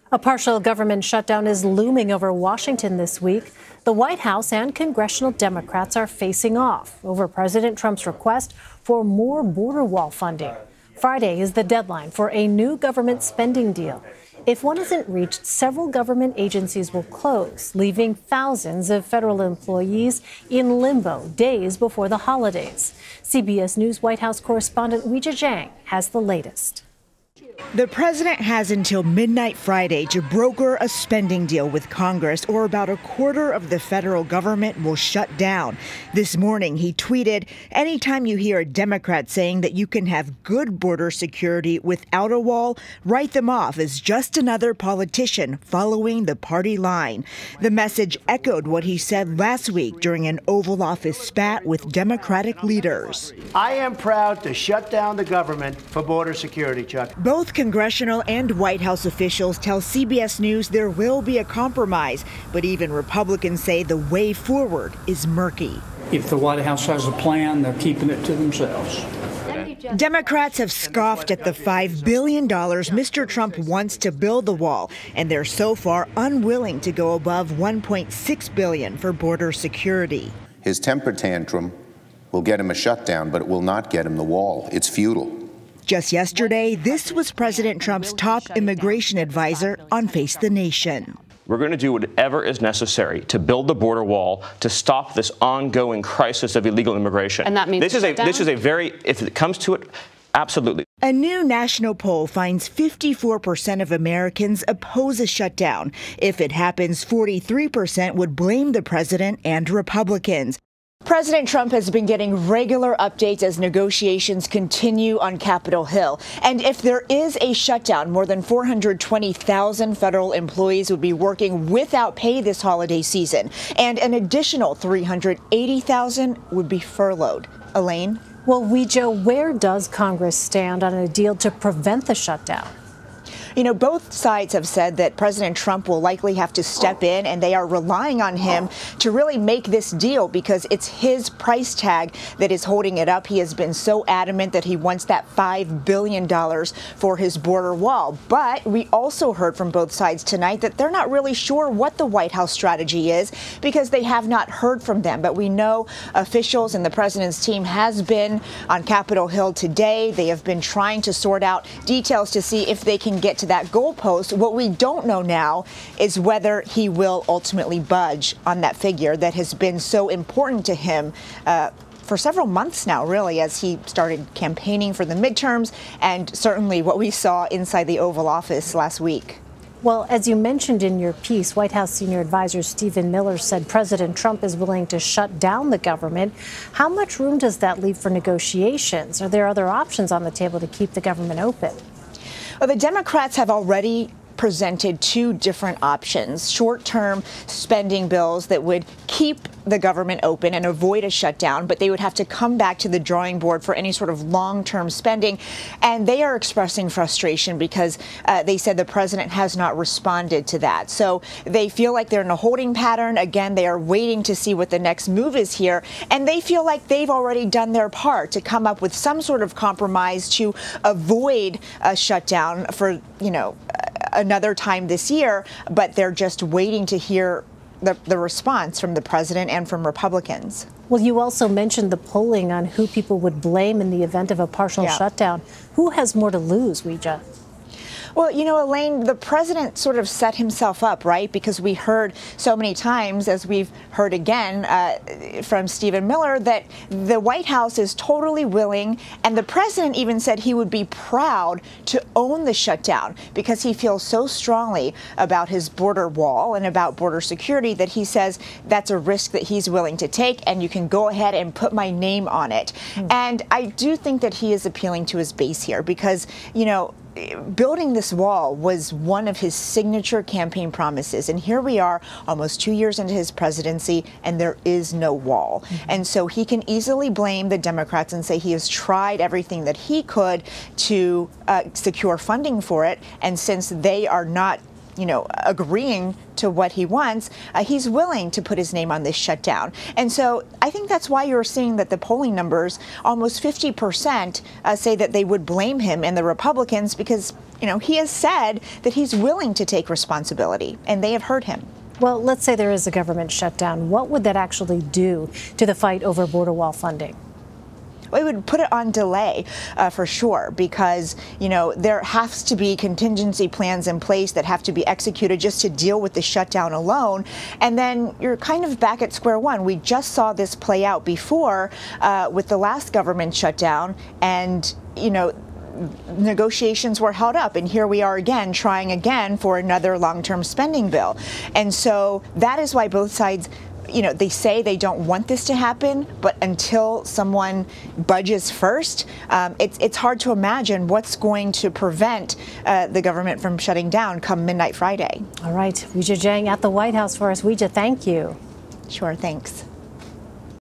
A partial government shutdown is looming over Washington this week. The White House and congressional Democrats are facing off over President Trump's request for more border wall funding. Friday is the deadline for a new government spending deal. If one isn't reached, several government agencies will close, leaving thousands of federal employees in limbo days before the holidays. CBS News White House correspondent Weijia Jiang has the latest. The president has until midnight Friday to broker a spending deal with Congress, or about a quarter of the federal government will shut down. This morning, he tweeted, "Anytime you hear a Democrat saying that you can have good border security without a wall, write them off as just another politician following the party line." The message echoed what he said last week during an Oval Office spat with Democratic leaders. I am proud to shut down the government for border security, Chuck. Both congressional and White House officials tell CBS News there will be a compromise, but even Republicans say the way forward is murky. If the White House has a plan, they're keeping it to themselves. Democrats have scoffed at the $5 billion Mr. Trump wants to build the wall, and they're so far unwilling to go above $1.6 billion for border security. His temper tantrum will get him a shutdown, but it will not get him the wall. It's futile. Just yesterday, this was President Trump's top immigration advisor on Face the Nation. We're going to do whatever is necessary to build the border wall to stop this ongoing crisis of illegal immigration. And that means this is a very, if it comes to it, absolutely. A new national poll finds 54% of Americans oppose a shutdown. If it happens, 43% would blame the president and Republicans. President Trump has been getting regular updates as negotiations continue on Capitol Hill. And if there is a shutdown, more than 420,000 federal employees would be working without pay this holiday season, and an additional 380,000 would be furloughed. Elaine? Well, Weijia, where does Congress stand on a deal to prevent the shutdown? You know, both sides have said that President Trump will likely have to step in, and they are relying on him to really make this deal because it's his price tag that is holding it up. He has been so adamant that he wants that $5 billion for his border wall. But we also heard from both sides tonight that they're not really sure what the White House strategy is because they have not heard from them. But we know officials and the president's team has been on Capitol Hill today. They have been trying to sort out details to see if they can get to that goalpost. What we don't know now is whether he will ultimately budge on that figure that has been so important to him for several months now, really, as he started campaigning for the midterms, and certainly what we saw inside the Oval Office last week. Well, as you mentioned in your piece, White House senior advisor Stephen Miller said President Trump is willing to shut down the government. How much room does that leave for negotiations? Are there other options on the table to keep the government open? Well, the Democrats have already presented two different options: short-term spending bills that would keep the government open and avoid a shutdown, but they would have to come back to the drawing board for any sort of long-term spending. And they are expressing frustration because they said the president has not responded to that. So they feel like they're in a holding pattern. Again, they are waiting to see what the next move is here. And they feel like they've already done their part to come up with some sort of compromise to avoid a shutdown for, another time this year, but they're just waiting to hear the response from the president and from Republicans. Well, you also mentioned the polling on who people would blame in the event of a partial shutdown. Who has more to lose, Weijia? Well, Elaine, the president sort of set himself up, right? Because we heard so many times, as we've heard again from Stephen Miller, that the White House is totally willing, and the president even said he would be proud to own the shutdown because he feels so strongly about his border wall and about border security that he says that's a risk that he's willing to take, and you can go ahead and put my name on it. And I do think that he is appealing to his base here because, building this wall was one of his signature campaign promises. And here we are almost 2 years into his presidency, and there is no wall. And so he can easily blame the Democrats and say he has tried everything that he could to secure funding for it. And since they are not agreeing to what he wants, he's willing to put his name on this shutdown. And so I think that's why you're seeing that the polling numbers, almost 50% say that they would blame him and the Republicans because he has said that he's willing to take responsibility, and they have heard him. Well, let's say there is a government shutdown. What would that actually do to the fight over border wall funding? It would put it on delay for sure, because, there has to be contingency plans in place that have to be executed just to deal with the shutdown alone. And then you're kind of back at square one. We just saw this play out before with the last government shutdown, and, negotiations were held up, and here we are again trying again for another long-term spending bill. And so that is why both sides, they say they don't want this to happen, but until someone budges first, it's hard to imagine what's going to prevent the government from shutting down come midnight Friday. All right, Weijia Jiang at the White House for us. Weijia, thank you. Sure, thanks.